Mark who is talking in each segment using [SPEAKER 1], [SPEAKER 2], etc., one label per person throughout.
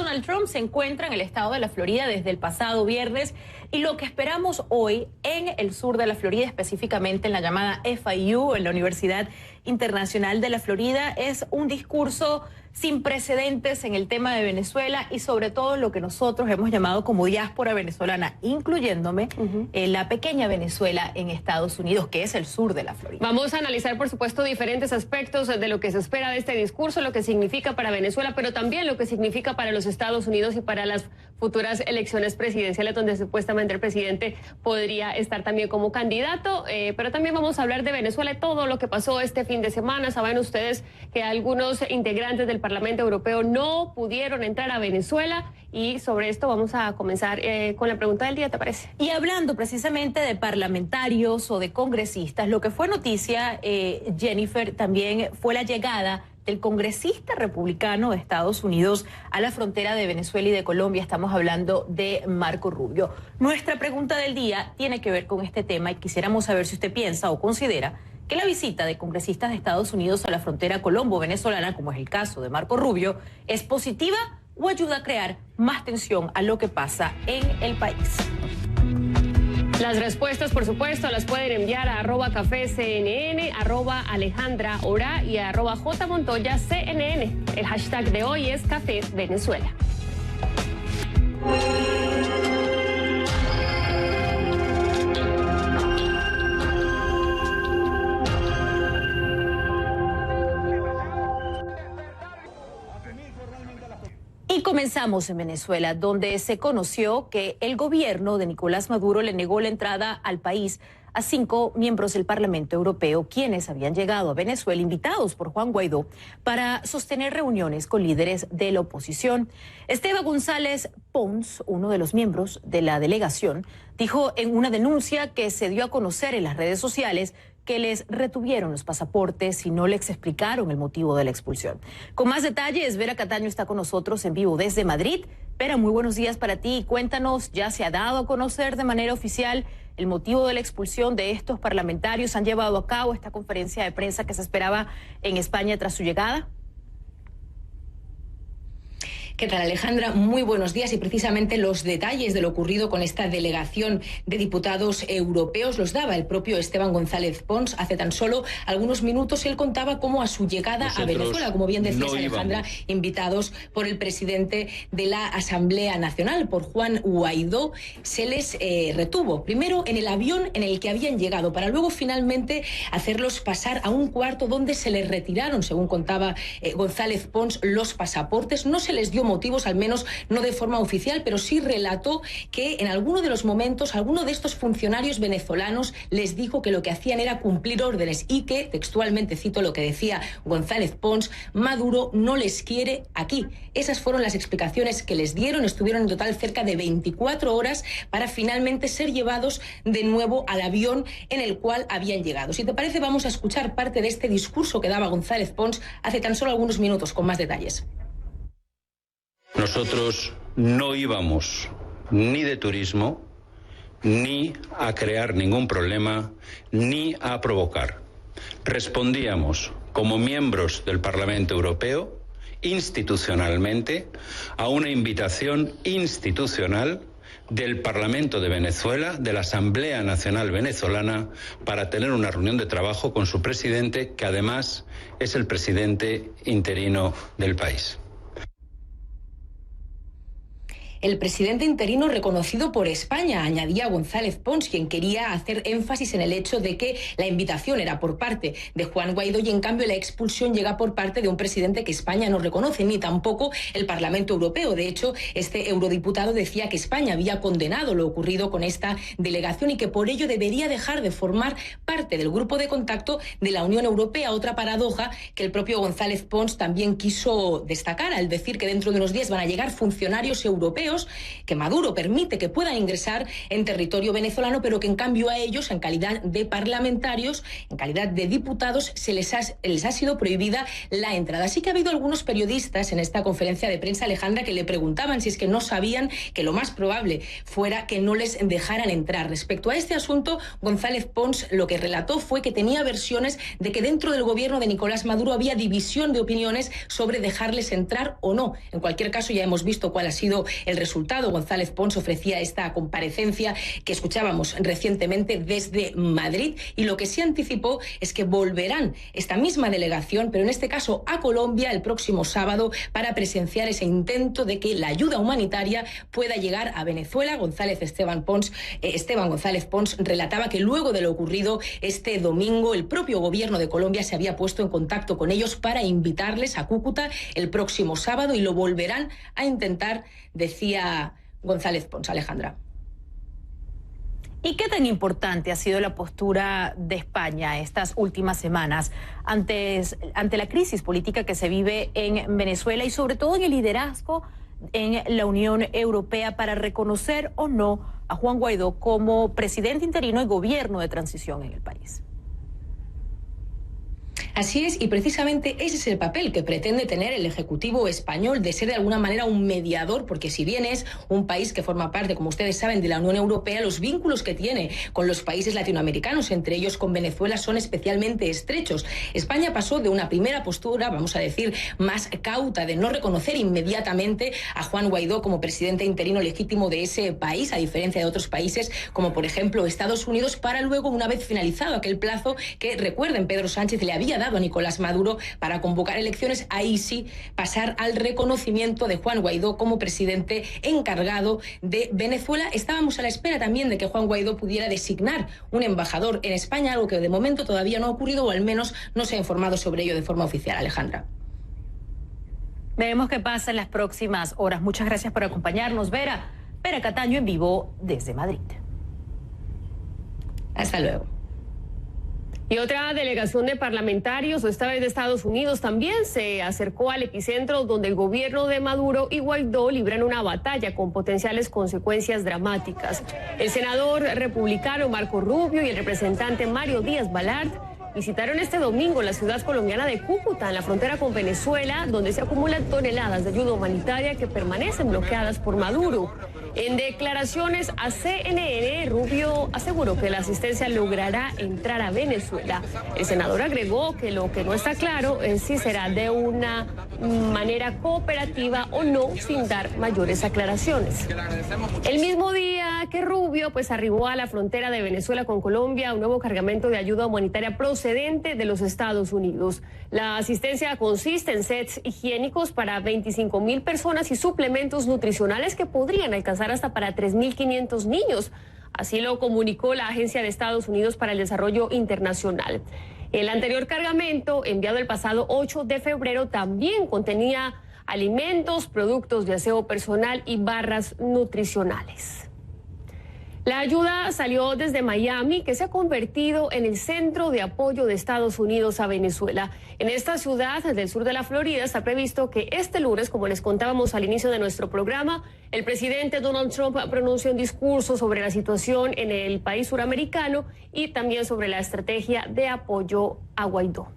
[SPEAKER 1] Donald Trump se encuentra en el estado de la Florida desde el pasado viernes y lo que esperamos hoy en el sur de la Florida, específicamente en la llamada FIU, en la Universidad Internacional de la Florida, es un discurso sin precedentes en el tema de Venezuela y sobre todo lo que nosotros hemos llamado como diáspora venezolana, incluyéndome la pequeña Venezuela en Estados Unidos, que es el sur de la Florida.
[SPEAKER 2] Vamos a analizar, por supuesto, diferentes aspectos de lo que se espera de este discurso, lo que significa para Venezuela, pero también lo que significa para los Estados Unidos y para las futuras elecciones presidenciales, donde supuestamente el presidente podría estar también como candidato, pero también vamos a hablar de Venezuela y todo lo que pasó este fin de semana. Saben ustedes que algunos integrantes del Parlamento Europeo no pudieron entrar a Venezuela y sobre esto vamos a comenzar con la pregunta del día, ¿te parece?
[SPEAKER 1] Y hablando precisamente de parlamentarios o de congresistas, lo que fue noticia, Jennifer, también fue la llegada del congresista republicano de Estados Unidos a la frontera de Venezuela y de Colombia. Estamos hablando de Marco Rubio. Nuestra pregunta del día tiene que ver con este tema y quisiéramos saber si usted piensa o considera que la visita de congresistas de Estados Unidos a la frontera colombo-venezolana, como es el caso de Marco Rubio, es positiva o ayuda a crear más tensión a lo que pasa en el país.
[SPEAKER 2] Las respuestas, por supuesto, las pueden enviar a @cafecnn, @AlejandraOra y a @JMontoyaCNN. El hashtag de hoy es Café Venezuela.
[SPEAKER 1] Y comenzamos en Venezuela, donde se conoció que el gobierno de Nicolás Maduro le negó la entrada al país a 5 miembros del Parlamento Europeo, quienes habían llegado a Venezuela invitados por Juan Guaidó para sostener reuniones con líderes de la oposición. Esteban González Pons, uno de los miembros de la delegación, dijo en una denuncia que se dio a conocer en las redes sociales que les retuvieron los pasaportes y no les explicaron el motivo de la expulsión. Con más detalles, Vera Cataño está con nosotros en vivo desde Madrid. Vera, muy buenos días para ti. Cuéntanos, ¿ya se ha dado a conocer de manera oficial el motivo de la expulsión de estos parlamentarios? ¿Han llevado a cabo esta conferencia de prensa que se esperaba en España tras su llegada?
[SPEAKER 3] ¿Qué tal, Alejandra? Muy buenos días, y precisamente los detalles de lo ocurrido con esta delegación de diputados europeos los daba el propio Esteban González Pons hace tan solo algunos minutos. Él contaba cómo a su llegada a Venezuela, como bien decías, Alejandra, invitados por el presidente de la Asamblea Nacional, por Juan Guaidó, se les retuvo primero en el avión en el que habían llegado, para luego finalmente hacerlos pasar a un cuarto donde se les retiraron, según contaba González Pons, los pasaportes. No se les dio motivos, al menos no de forma oficial, pero sí relató que en alguno de los momentos alguno de estos funcionarios venezolanos les dijo que lo que hacían era cumplir órdenes y que, textualmente cito lo que decía González Pons, Maduro no les quiere aquí. Esas fueron las explicaciones que les dieron. Estuvieron en total cerca de 24 horas para finalmente ser llevados de nuevo al avión en el cual habían llegado. Si te parece, vamos a escuchar parte de este discurso que daba González Pons hace tan solo algunos minutos, con más detalles.
[SPEAKER 4] Nosotros no íbamos ni de turismo, ni a crear ningún problema, ni a provocar. Respondíamos como miembros del Parlamento Europeo, institucionalmente, a una invitación institucional del Parlamento de Venezuela, de la Asamblea Nacional Venezolana, para tener una reunión de trabajo con su presidente, que además es el presidente interino del país.
[SPEAKER 3] El presidente interino reconocido por España, añadía González Pons, quien quería hacer énfasis en el hecho de que la invitación era por parte de Juan Guaidó y en cambio la expulsión llega por parte de un presidente que España no reconoce, ni tampoco el Parlamento Europeo. De hecho, este eurodiputado decía que España había condenado lo ocurrido con esta delegación y que por ello debería dejar de formar parte del grupo de contacto de la Unión Europea. Otra paradoja que el propio González Pons también quiso destacar al decir que dentro de unos días van a llegar funcionarios europeos europeos que Maduro permite que puedan ingresar en territorio venezolano, pero que en cambio a ellos, en calidad de parlamentarios, en calidad de diputados, les ha sido prohibida la entrada. Así que ha habido algunos periodistas en esta conferencia de prensa, Alejandra, que le preguntaban si es que no sabían que lo más probable fuera que no les dejaran entrar. Respecto a este asunto, González Pons lo que relató fue que tenía versiones de que dentro del gobierno de Nicolás Maduro había división de opiniones sobre dejarles entrar o no. En cualquier caso, ya hemos visto cuál ha sido el resultado. González Pons ofrecía esta comparecencia que escuchábamos recientemente desde Madrid, y lo que se anticipó es que volverán esta misma delegación, pero en este caso a Colombia, el próximo sábado, para presenciar ese intento de que la ayuda humanitaria pueda llegar a Venezuela. Esteban González Pons relataba que luego de lo ocurrido este domingo, el propio gobierno de Colombia se había puesto en contacto con ellos para invitarles a Cúcuta el próximo sábado, y lo volverán a intentar, decía González Pons. Alejandra.
[SPEAKER 1] ¿Y qué tan importante ha sido la postura de España estas últimas semanas ante la crisis política que se vive en Venezuela, y sobre todo en el liderazgo en la Unión Europea para reconocer o no a Juan Guaidó como presidente interino y gobierno de transición en el país?
[SPEAKER 3] Así es, y precisamente ese es el papel que pretende tener el Ejecutivo español, de ser de alguna manera un mediador, porque si bien es un país que forma parte, como ustedes saben, de la Unión Europea, los vínculos que tiene con los países latinoamericanos, entre ellos con Venezuela, son especialmente estrechos. España pasó de una primera postura, vamos a decir, más cauta, de no reconocer inmediatamente a Juan Guaidó como presidente interino legítimo de ese país, a diferencia de otros países, como por ejemplo Estados Unidos, para luego, una vez finalizado aquel plazo que, recuerden, Pedro Sánchez le había dado a Nicolás Maduro para convocar elecciones, ahí sí pasar al reconocimiento de Juan Guaidó como presidente encargado de Venezuela. Estábamos a la espera también de que Juan Guaidó pudiera designar un embajador en España, algo que de momento todavía no ha ocurrido, o al menos no se ha informado sobre ello de forma oficial. Alejandra.
[SPEAKER 1] Veremos qué pasa en las próximas horas. Muchas gracias por acompañarnos, Vera Cataño, en vivo desde Madrid.
[SPEAKER 3] Hasta luego.
[SPEAKER 2] Y otra delegación de parlamentarios, esta vez de Estados Unidos, también se acercó al epicentro, donde el gobierno de Maduro y Guaidó libran una batalla con potenciales consecuencias dramáticas. El senador republicano Marco Rubio y el representante Mario Díaz Balart visitaron este domingo la ciudad colombiana de Cúcuta, en la frontera con Venezuela, donde se acumulan toneladas de ayuda humanitaria que permanecen bloqueadas por Maduro. En declaraciones a CNN, Rubio aseguró que la asistencia logrará entrar a Venezuela. El senador agregó que lo que no está claro es si será de una manera cooperativa o no, sin dar mayores aclaraciones. El mismo día que Rubio arribó a la frontera de Venezuela con Colombia un nuevo cargamento de ayuda humanitaria procedente de los Estados Unidos. La asistencia consiste en sets higiénicos para 25,000 personas y suplementos nutricionales que podrían alcanzar hasta para 3.500 niños. Así lo comunicó la Agencia de Estados Unidos para el Desarrollo Internacional. El anterior cargamento, enviado el pasado 8 de febrero, también contenía alimentos, productos de aseo personal y barras nutricionales. La ayuda salió desde Miami, que se ha convertido en el centro de apoyo de Estados Unidos a Venezuela. En esta ciudad del sur de la Florida está previsto que este lunes, como les contábamos al inicio de nuestro programa, el presidente Donald Trump pronuncie un discurso sobre la situación en el país suramericano y también sobre la estrategia de apoyo a Guaidó.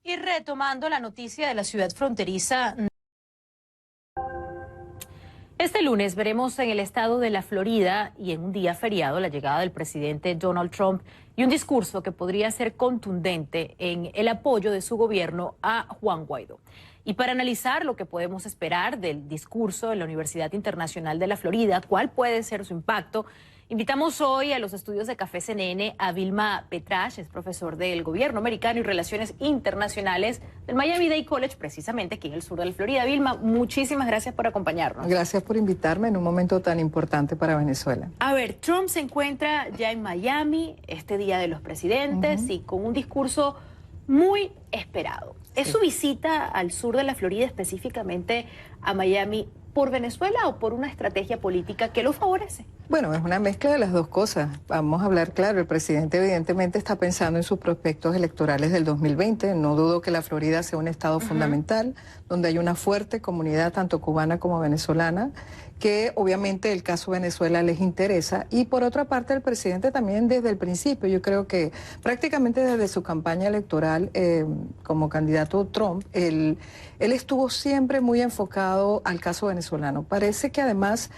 [SPEAKER 1] Y retomando la noticia de la ciudad fronteriza, este lunes veremos en el estado de la Florida y en un día feriado la llegada del presidente Donald Trump y un discurso que podría ser contundente en el apoyo de su gobierno a Juan Guaidó. Y para analizar lo que podemos esperar del discurso en la Universidad Internacional de la Florida, cuál puede ser su impacto, invitamos hoy a los estudios de Café CNN a Vilma Petrasch, es profesor del Gobierno Americano y Relaciones Internacionales del Miami-Dade College, precisamente aquí en el sur de la Florida. Vilma, muchísimas gracias por acompañarnos.
[SPEAKER 5] Gracias por invitarme en un momento tan importante para Venezuela.
[SPEAKER 1] A ver, Trump se encuentra ya en Miami, este Día de los Presidentes, y con un discurso muy esperado. ¿Es su visita al sur de la Florida, específicamente a Miami, por Venezuela o por una estrategia política que lo favorece?
[SPEAKER 5] Bueno, es una mezcla de las dos cosas. Vamos a hablar claro, el presidente evidentemente está pensando en sus prospectos electorales del 2020. No dudo que la Florida sea un estado fundamental, donde hay una fuerte comunidad, tanto cubana como venezolana, que obviamente el caso Venezuela les interesa. Y por otra parte, el presidente también desde el principio, yo creo que prácticamente desde su campaña electoral como candidato Trump, él estuvo siempre muy enfocado al caso venezolano. Parece que además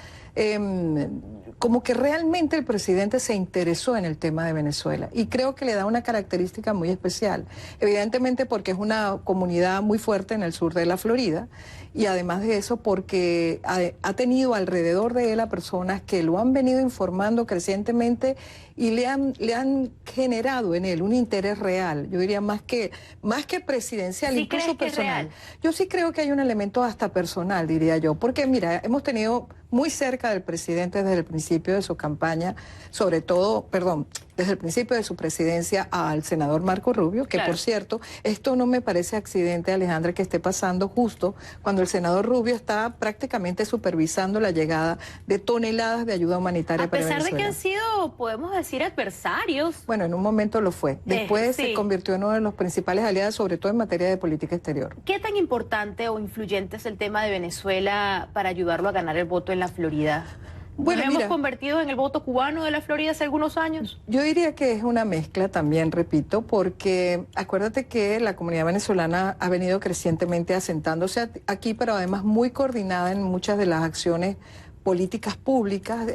[SPEAKER 5] como que realmente el presidente se interesó en el tema de Venezuela y creo que le da una característica muy especial, evidentemente porque es una comunidad muy fuerte en el sur de la Florida y además de eso porque ha tenido alrededor de él a personas que lo han venido informando crecientemente y le han generado en él un interés real, yo diría más que presidencial,
[SPEAKER 1] ¿Sí
[SPEAKER 5] incluso
[SPEAKER 1] crees que es
[SPEAKER 5] personal.
[SPEAKER 1] real?
[SPEAKER 5] Yo sí creo que hay un elemento hasta personal, diría yo, porque mira, hemos tenido muy cerca del presidente desde el principio de su campaña, sobre todo, perdón, desde el principio de su presidencia al senador Marco Rubio, que
[SPEAKER 1] Claro.
[SPEAKER 5] por cierto, esto no me parece accidente, Alejandra, que esté pasando justo cuando el senador Rubio está prácticamente supervisando la llegada de toneladas de ayuda humanitaria
[SPEAKER 1] A
[SPEAKER 5] para
[SPEAKER 1] pesar de que
[SPEAKER 5] Venezuela.
[SPEAKER 1] han sido, podemos decir, adversarios.
[SPEAKER 5] Bueno, en un momento lo fue. Después
[SPEAKER 1] sí.
[SPEAKER 5] se convirtió en uno de los principales aliados, sobre todo en materia de política exterior.
[SPEAKER 1] ¿Qué tan importante o influyente es el tema de Venezuela para ayudarlo a ganar el voto en la Florida?
[SPEAKER 5] Bueno,
[SPEAKER 1] ¿Nos hemos
[SPEAKER 5] mira,
[SPEAKER 1] convertido en el voto cubano de la Florida hace algunos años?
[SPEAKER 5] yo diría que es una mezcla también, repito, porque acuérdate que la comunidad venezolana ha venido crecientemente asentándose aquí, pero además muy coordinada en muchas de las acciones políticas públicas,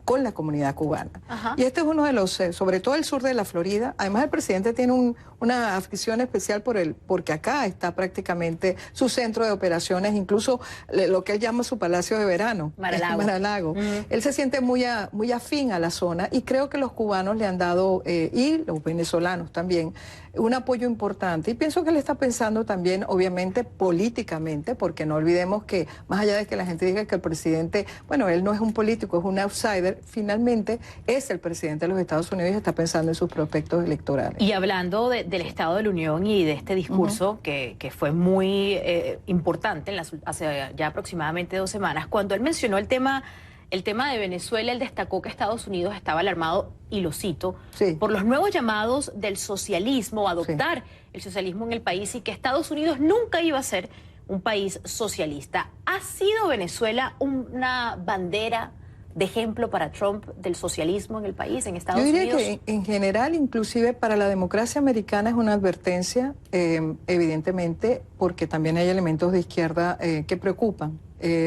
[SPEAKER 5] con la comunidad cubana.
[SPEAKER 1] Ajá.
[SPEAKER 5] Y este es uno de los, sobre todo el sur de la Florida. Además, el presidente tiene una afición especial porque acá está prácticamente su centro de operaciones, incluso lo que él llama su palacio de verano,
[SPEAKER 1] Mar-a-Lago.
[SPEAKER 5] Mar-a-Lago. Él se siente muy afín a la zona y creo que los cubanos le han dado, y los venezolanos también, un apoyo importante. Y pienso que él está pensando también, obviamente, políticamente, porque no olvidemos que, más allá de que la gente diga que el presidente, bueno, él no es un político, es un outsider, finalmente es el presidente de los Estados Unidos y está pensando en sus prospectos electorales.
[SPEAKER 1] Y hablando del Estado de la Unión y de este discurso que fue muy importante hace ya aproximadamente 2 semanas, cuando él mencionó el tema de Venezuela, él destacó que Estados Unidos estaba alarmado, y lo cito,
[SPEAKER 5] Sí.
[SPEAKER 1] por los nuevos llamados del socialismo, adoptar el socialismo en el país y que Estados Unidos nunca iba a ser un país socialista. ¿Ha sido Venezuela una bandera de ejemplo para Trump del socialismo en el país, en Estados
[SPEAKER 5] Yo diría
[SPEAKER 1] Unidos?
[SPEAKER 5] que en general, inclusive para la democracia americana es una advertencia, evidentemente, porque también hay elementos de izquierda que preocupan.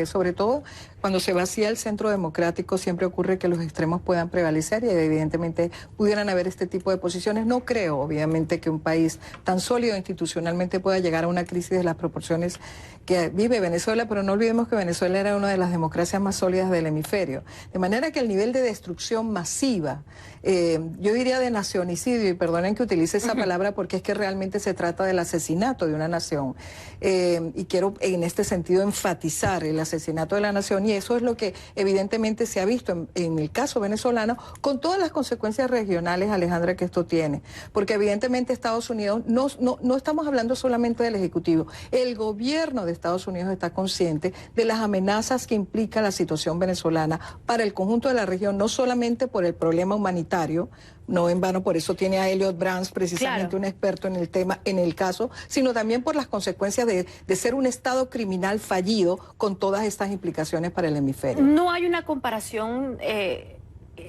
[SPEAKER 5] Sobre todo cuando se vacía el centro democrático siempre ocurre que los extremos puedan prevalecer y evidentemente pudieran haber este tipo de posiciones. No creo, obviamente, que un país tan sólido institucionalmente pueda llegar a una crisis de las proporciones que vive Venezuela, pero no olvidemos que Venezuela era una de las democracias más sólidas del hemisferio. De manera que el nivel de destrucción masiva, yo diría de nacionicidio, y perdonen que utilice esa palabra porque es que realmente se trata del asesinato de una nación, y quiero en este sentido enfatizar el asesinato de la nación, y eso es lo que evidentemente se ha visto en el caso venezolano, con todas las consecuencias regionales, Alejandra, que esto tiene, porque evidentemente Estados Unidos, no estamos hablando solamente del Ejecutivo, el gobierno de Estados Unidos está consciente de las amenazas que implica la situación venezolana para el conjunto de la región, no solamente por el problema humanitario, no en vano, por eso tiene a Elliot Brands, precisamente
[SPEAKER 1] Claro,
[SPEAKER 5] un experto en el tema, en el caso, sino también por las consecuencias de ser un Estado criminal fallido con todas estas implicaciones para el hemisferio.
[SPEAKER 1] ¿No hay una comparación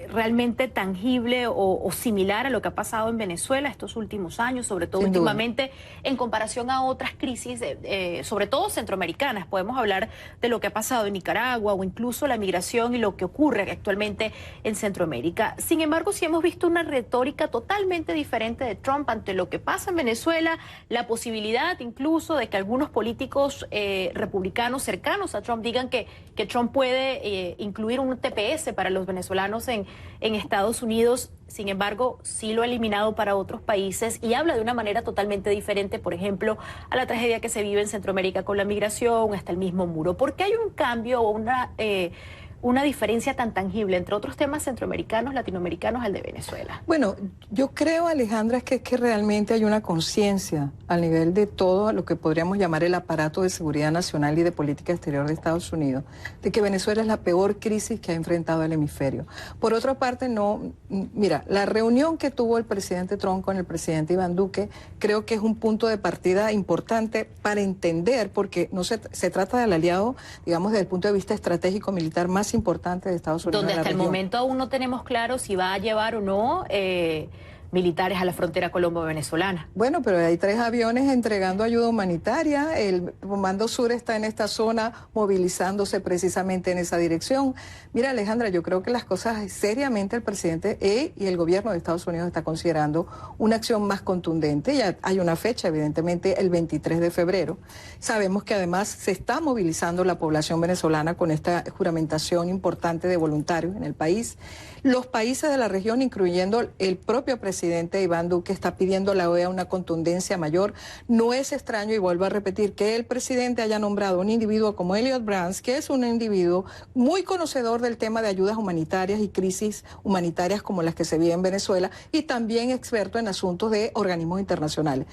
[SPEAKER 1] realmente tangible o similar a lo que ha pasado en Venezuela estos últimos años, sobre todo
[SPEAKER 5] Sin duda.
[SPEAKER 1] últimamente, en comparación a otras crisis, sobre todo centroamericanas? Podemos hablar de lo que ha pasado en Nicaragua o incluso la migración y lo que ocurre actualmente en Centroamérica. Sin embargo, sí hemos visto una retórica totalmente diferente de Trump ante lo que pasa en Venezuela, la posibilidad incluso de que algunos políticos republicanos cercanos a Trump digan que Trump puede incluir un TPS para los venezolanos en Estados Unidos. Sin embargo, sí lo ha eliminado para otros países y habla de una manera totalmente diferente, por ejemplo, a la tragedia que se vive en Centroamérica con la migración, hasta el mismo muro. ¿Por qué hay un cambio o una diferencia tan tangible entre otros temas centroamericanos, latinoamericanos, al de Venezuela?
[SPEAKER 5] Bueno, yo creo, Alejandra, es que realmente hay una conciencia al nivel de todo lo que podríamos llamar el aparato de seguridad nacional y de política exterior de Estados Unidos, de que Venezuela es la peor crisis que ha enfrentado el hemisferio. Por otra parte, mira, la reunión que tuvo el presidente Trump con el presidente Iván Duque, creo que es un punto de partida importante para entender, porque no se trata del aliado, digamos, desde el punto de vista estratégico militar más importante de Estados Unidos.
[SPEAKER 1] Donde hasta el momento aún no tenemos claro si va a llevar o no militares a la frontera colombo-venezolana.
[SPEAKER 5] Bueno, pero hay 3 aviones entregando ayuda humanitaria, el Comando Sur está en esta zona movilizándose precisamente en esa dirección. Mira, Alejandra, yo creo que las cosas seriamente el presidente y el gobierno de Estados Unidos está considerando una acción más contundente. Ya hay una fecha, evidentemente, el 23 de febrero. Sabemos que además se está movilizando la población venezolana con esta juramentación importante de voluntarios en el país. Los países de la región, incluyendo el propio presidente Iván Duque, está pidiendo a la OEA una contundencia mayor. No es extraño, y vuelvo a repetir, que el presidente haya nombrado a un individuo como Elliot Brands, que es un individuo muy conocedor del tema de ayudas humanitarias y crisis humanitarias como las que se viven en Venezuela, y también experto en asuntos de organismos internacionales.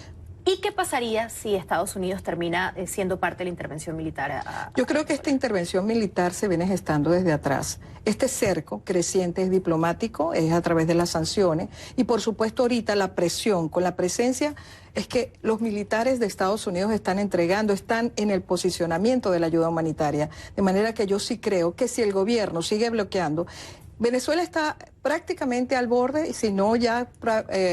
[SPEAKER 1] ¿Y qué pasaría si Estados Unidos termina siendo parte de la intervención militar?
[SPEAKER 5] Yo creo que esta intervención militar se viene gestando desde atrás. Este cerco creciente es diplomático, es a través de las sanciones, y por supuesto ahorita la presión con la presencia es que los militares de Estados Unidos están en el posicionamiento de la ayuda humanitaria. De manera que yo sí creo que si el gobierno sigue bloqueando, Venezuela está prácticamente al borde, y si no ya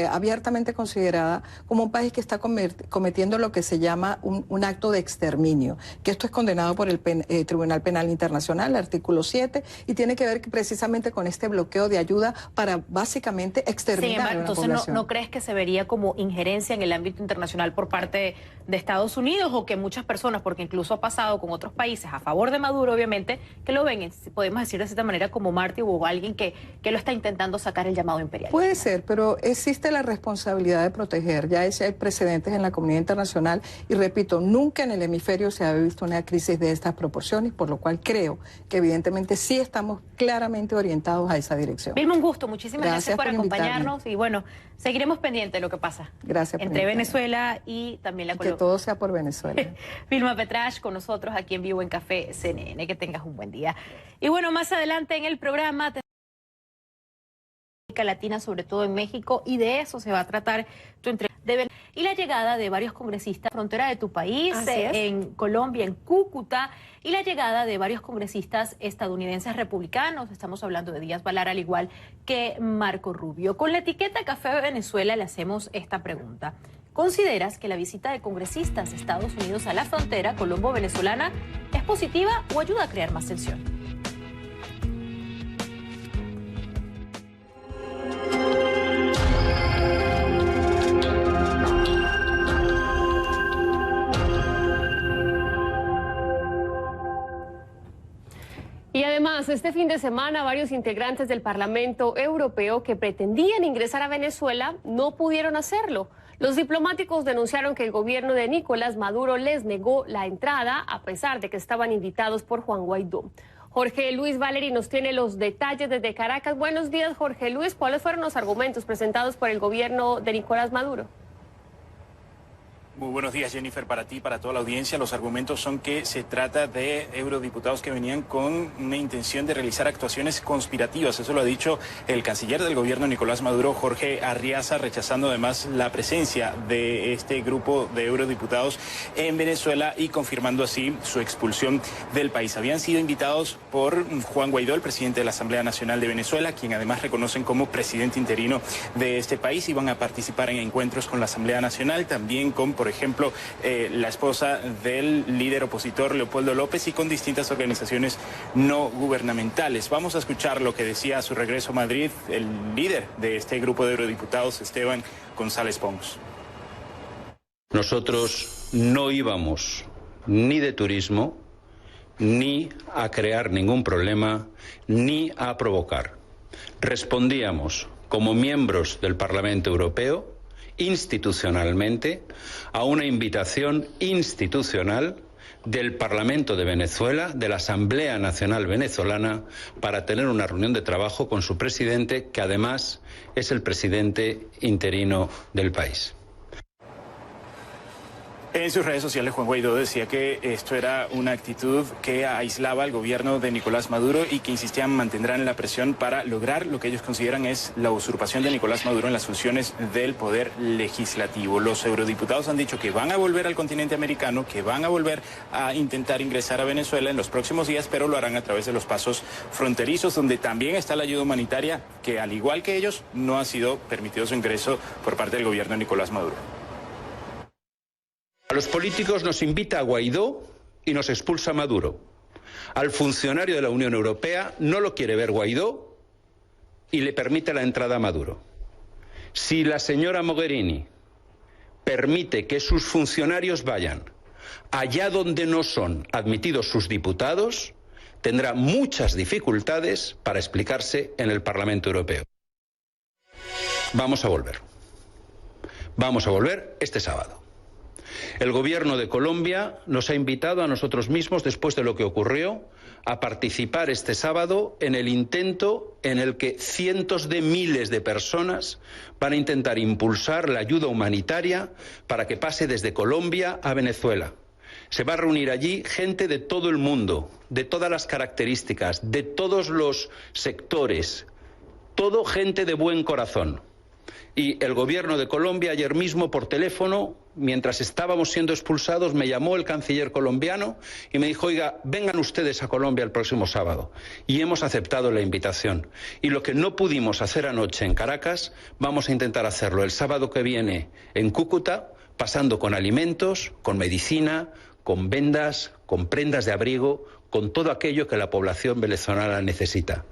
[SPEAKER 5] abiertamente considerada como un país que está cometiendo lo que se llama un acto de exterminio, que esto es condenado por el Tribunal Penal Internacional, artículo 7, y tiene que ver precisamente con este bloqueo de ayuda para básicamente exterminar.
[SPEAKER 1] Sin embargo,
[SPEAKER 5] a una
[SPEAKER 1] entonces
[SPEAKER 5] población.
[SPEAKER 1] ¿no crees que se vería como injerencia en el ámbito internacional por parte de Estados Unidos, o que muchas personas, porque incluso ha pasado con otros países a favor de Maduro, obviamente, que lo ven, podemos decir de esta manera, como mártir o alguien que lo está intentando sacar el llamado imperial?
[SPEAKER 5] Puede ser, pero existe la responsabilidad de proteger. Ya hay precedentes en la comunidad internacional y repito, nunca en el hemisferio se había visto una crisis de estas proporciones, por lo cual creo que evidentemente sí estamos claramente orientados a esa dirección.
[SPEAKER 1] Vilma, un gusto. Muchísimas gracias por acompañarnos
[SPEAKER 5] invitarme.
[SPEAKER 1] y bueno, seguiremos pendientes de lo que pasa.
[SPEAKER 5] Gracias
[SPEAKER 1] entre Venezuela y también la Colombia.
[SPEAKER 5] Que todo sea por Venezuela.
[SPEAKER 1] Vilma Petrasch con nosotros aquí en vivo en Café CNN. Que tengas un buen día. Y bueno, más adelante en el programa Latina, sobre todo en México, y de eso se va a tratar tu entrevista. Y la llegada de varios congresistas frontera de tu país, en Colombia, en Cúcuta, y la llegada de varios congresistas estadounidenses republicanos. Estamos hablando de Díaz Balar, al igual que Marco Rubio. Con la etiqueta Café Venezuela le hacemos esta pregunta. ¿Consideras que la visita de congresistas de Estados Unidos a la frontera colombo-venezolana es positiva o ayuda a crear más tensión?
[SPEAKER 2] Y además, este fin de semana, varios integrantes del Parlamento Europeo que pretendían ingresar a Venezuela no pudieron hacerlo. Los diplomáticos denunciaron que el gobierno de Nicolás Maduro les negó la entrada, a pesar de que estaban invitados por Juan Guaidó. Jorge Luis Valeri nos tiene los detalles desde Caracas. Buenos días, Jorge Luis. ¿Cuáles fueron los argumentos presentados por el gobierno de Nicolás Maduro?
[SPEAKER 6] Muy buenos días, Jennifer, para ti, para toda la audiencia. Los argumentos son que se trata de eurodiputados que venían con una intención de realizar actuaciones conspirativas. Eso lo ha dicho el canciller del gobierno, Nicolás Maduro, Jorge Arriaza, rechazando además la presencia de este grupo de eurodiputados en Venezuela y confirmando así su expulsión del país. Habían sido invitados por Juan Guaidó, el presidente de la Asamblea Nacional de Venezuela, quien además reconocen como presidente interino de este país. Iban a participar en encuentros con la Asamblea Nacional, también con, por ejemplo, la esposa del líder opositor Leopoldo López y con distintas organizaciones no gubernamentales. Vamos a escuchar lo que decía a su regreso a Madrid el líder de este grupo de eurodiputados, Esteban González Pons.
[SPEAKER 4] Nosotros no íbamos ni de turismo, ni a crear ningún problema, ni a provocar. Respondíamos como miembros del Parlamento Europeo institucionalmente a una invitación institucional del Parlamento de Venezuela, de la Asamblea Nacional Venezolana, para tener una reunión de trabajo con su presidente, que además es el presidente interino del país.
[SPEAKER 6] En sus redes sociales, Juan Guaidó decía que esto era una actitud que aislaba al gobierno de Nicolás Maduro y que insistían mantendrán la presión para lograr lo que ellos consideran es la usurpación de Nicolás Maduro en las funciones del poder legislativo. Los eurodiputados han dicho que van a volver al continente americano, que van a volver a intentar ingresar a Venezuela en los próximos días, pero lo harán a través de los pasos fronterizos, donde también está la ayuda humanitaria, que al igual que ellos, no ha sido permitido su ingreso por parte del gobierno de Nicolás Maduro.
[SPEAKER 4] A los políticos nos invita a Guaidó y nos expulsa a Maduro. Al funcionario de la Unión Europea no lo quiere ver Guaidó y le permite la entrada a Maduro. Si la señora Mogherini permite que sus funcionarios vayan allá donde no son admitidos sus diputados, tendrá muchas dificultades para explicarse en el Parlamento Europeo. Vamos a volver. Vamos a volver este sábado. El gobierno de Colombia nos ha invitado a nosotros mismos, después de lo que ocurrió, a participar este sábado en el intento en el que cientos de miles de personas van a intentar impulsar la ayuda humanitaria para que pase desde Colombia a Venezuela. Se va a reunir allí gente de todo el mundo, de todas las características, de todos los sectores, todo gente de buen corazón. Y el gobierno de Colombia ayer mismo por teléfono, mientras estábamos siendo expulsados, me llamó el canciller colombiano y me dijo, oiga, vengan ustedes a Colombia el próximo sábado. Y hemos aceptado la invitación. Y lo que no pudimos hacer anoche en Caracas, vamos a intentar hacerlo el sábado que viene en Cúcuta, pasando con alimentos, con medicina, con vendas, con prendas de abrigo, con todo aquello que la población venezolana necesita.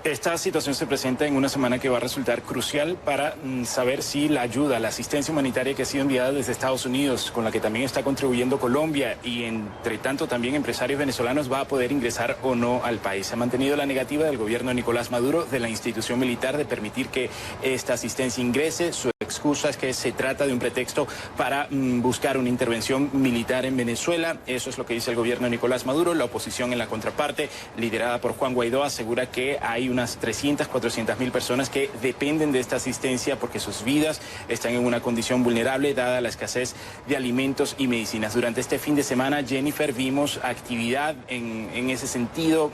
[SPEAKER 6] Esta situación se presenta en una semana que va a resultar crucial para saber si la ayuda, la asistencia humanitaria que ha sido enviada desde Estados Unidos, con la que también está contribuyendo Colombia y entre tanto también empresarios venezolanos, va a poder ingresar o no al país. Se ha mantenido la negativa del gobierno de Nicolás Maduro, de la institución militar, de permitir que esta asistencia ingrese. Su excusa es que se trata de un pretexto para buscar una intervención militar en Venezuela. Eso es lo que dice el gobierno de Nicolás Maduro. La oposición en la contraparte, liderada por Juan Guaidó, asegura que hay unas 300, 400 mil personas que dependen de esta asistencia porque sus vidas están en una condición vulnerable dada la escasez de alimentos y medicinas. Durante este fin de semana, Jennifer, vimos actividad en ese sentido.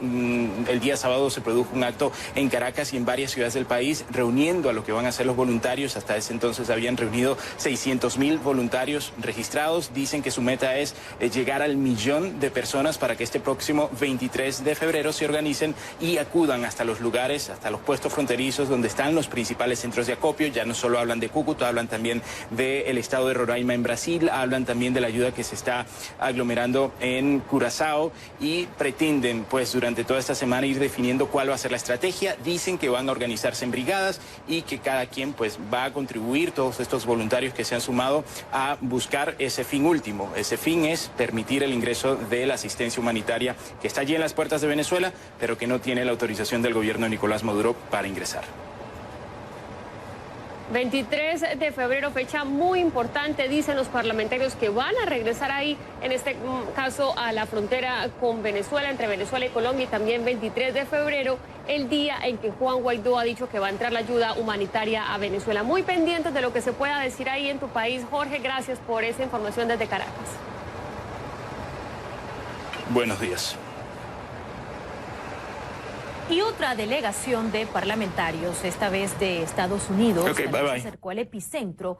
[SPEAKER 6] El día sábado se produjo un acto en Caracas y en varias ciudades del país reuniendo a lo que van a ser los voluntarios. Hasta ese entonces habían reunido 600.000 voluntarios registrados. Dicen que su meta es llegar al 1.000.000 de personas para que este próximo 23 de febrero se organicen y acudan hasta los lugares, hasta los puestos fronterizos donde están los principales centros de acopio. Ya no solo hablan de Cúcuta, hablan también del estado de Roraima en Brasil, hablan también de la ayuda que se está aglomerando en Curazao y pretenden pues durante toda esta semana ir definiendo cuál va a ser la estrategia. Dicen que van a organizarse en brigadas y que cada quien pues va a contribuir, todos estos voluntarios que se han sumado, a buscar ese fin último. Ese fin es permitir el ingreso de la asistencia humanitaria que está allí en las puertas de Venezuela, pero que no tiene la autorización del gobierno de Nicolás Maduro para ingresar.
[SPEAKER 2] 23 de febrero, fecha muy importante, dicen los parlamentarios que van a regresar ahí, en este caso a la frontera con Venezuela, entre Venezuela y Colombia, y también 23 de febrero, el día en que Juan Guaidó ha dicho que va a entrar la ayuda humanitaria a Venezuela. Muy pendientes de lo que se pueda decir ahí en tu país. Jorge, gracias por esa información desde Caracas.
[SPEAKER 6] Buenos días.
[SPEAKER 1] Y otra delegación de parlamentarios, esta vez de Estados Unidos,
[SPEAKER 6] se
[SPEAKER 1] acercó al epicentro,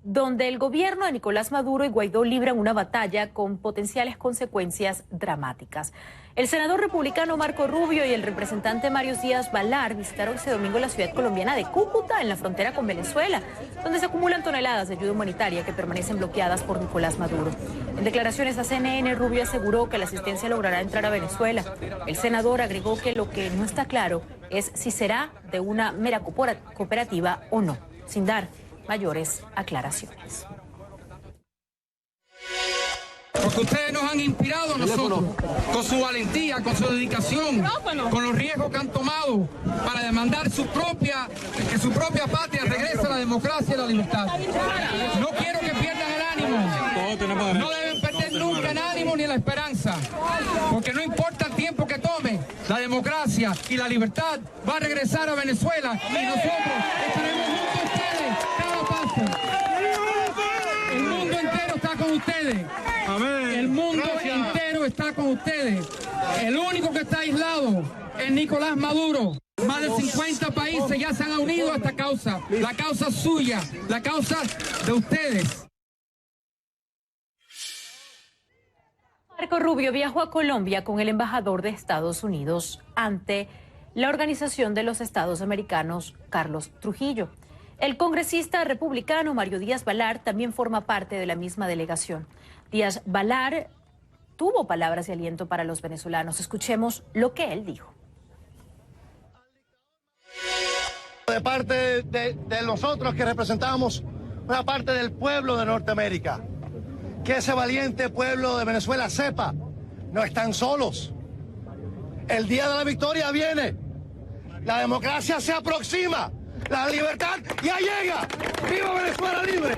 [SPEAKER 1] donde el gobierno de Nicolás Maduro y Guaidó libran una batalla con potenciales consecuencias dramáticas. El senador republicano Marco Rubio y el representante Mario Díaz Balar visitaron este domingo la ciudad colombiana de Cúcuta, en la frontera con Venezuela, donde se acumulan toneladas de ayuda humanitaria que permanecen bloqueadas por Nicolás Maduro. En declaraciones a CNN, Rubio aseguró que la asistencia logrará entrar a Venezuela. El senador agregó que lo que no está claro es si será de una mera cooperativa o no, sin dar mayores aclaraciones.
[SPEAKER 7] Porque ustedes nos han inspirado a nosotros con su valentía, con su dedicación, con los riesgos que han tomado para demandar que su propia patria regrese a la democracia y la libertad. No quiero que pierdan el ánimo. No deben perder nunca el ánimo ni la esperanza, porque no importa el tiempo que tome, la democracia y la libertad va a regresar a Venezuela y nosotros estaremos junto a ustedes cada paso. El mundo entero está con ustedes. El mundo entero está con ustedes. El único que está aislado es Nicolás Maduro. Más de 50 países ya se han unido a esta causa. La causa suya, la causa de ustedes.
[SPEAKER 1] Marco Rubio viajó a Colombia con el embajador de Estados Unidos ante la Organización de los Estados Americanos, Carlos Trujillo. El congresista republicano Mario Díaz-Balart también forma parte de la misma delegación. Díaz-Balart tuvo palabras de aliento para los venezolanos. Escuchemos lo que él dijo.
[SPEAKER 8] De parte de nosotros que representamos una parte del pueblo de Norteamérica, que ese valiente pueblo de Venezuela sepa, no están solos. El día de la victoria viene, la democracia se aproxima, la libertad ya llega. ¡Viva Venezuela libre!